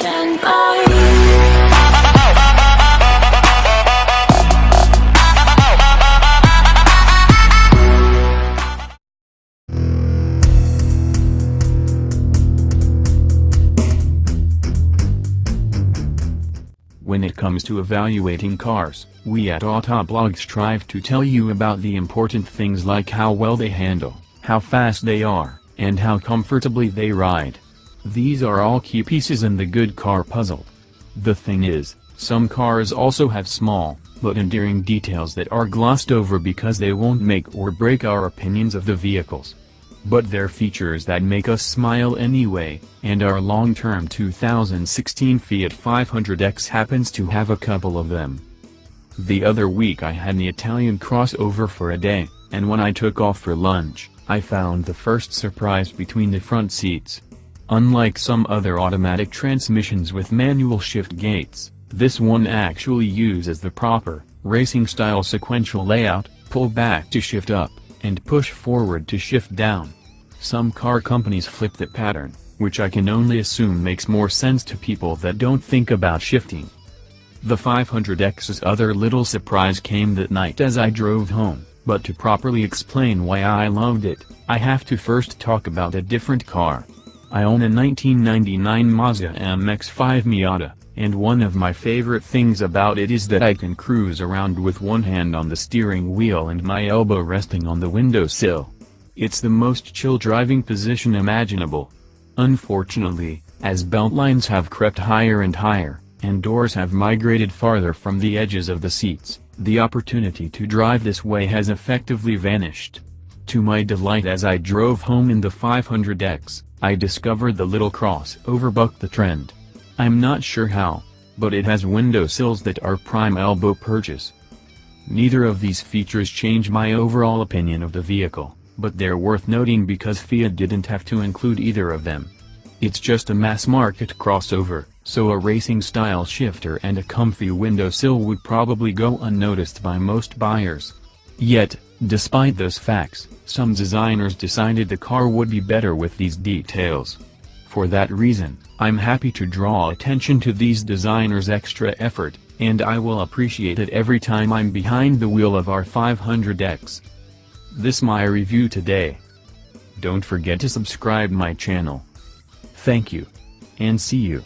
stand by. When it comes to evaluating cars, we at Autoblog strive to tell you about the important things like how well they handle, how fast they are, and how comfortably they ride. These are all key pieces in the good car puzzle. The thing is, some cars also have small, but endearing details that are glossed over because they won't make or break our opinions of the vehicles. But they're features that make us smile anyway, and our long-term 2016 Fiat 500X happens to have a couple of them. The other week I had the Italian crossover for a day, and when I took off for lunch, I found the first surprise between the front seats. Unlike some other automatic transmissions with manual shift gates, this one actually uses the proper, racing-style sequential layout, pull back to shift up, and push forward to shift down. Some car companies flip that pattern, which I can only assume makes more sense to people that don't think about shifting. The 500X's other little surprise came that night as I drove home, but to properly explain why I loved it, I have to first talk about a different car. I own a 1999 Mazda MX-5 Miata, and one of my favorite things about it is that I can cruise around with one hand on the steering wheel and my elbow resting on the windowsill. It's the most chill driving position imaginable. Unfortunately, as belt lines have crept higher and higher, and doors have migrated farther from the edges of the seats, the opportunity to drive this way has effectively vanished. To my delight as I drove home in the 500X, I discovered the little crossover bucked the trend. I'm not sure how, but it has windowsills that are prime elbow purchase. Neither of these features change my overall opinion of the vehicle, but they're worth noting because Fiat didn't have to include either of them. It's just a mass-market crossover, so a racing-style shifter and a comfy windowsill would probably go unnoticed by most buyers. Yet, despite those facts, some designers decided the car would be better with these details. For that reason, I'm happy to draw attention to these designers' extra effort, and I will appreciate it every time I'm behind the wheel of our 500X. This my review today. Don't forget to subscribe my channel. Thank you. And see you.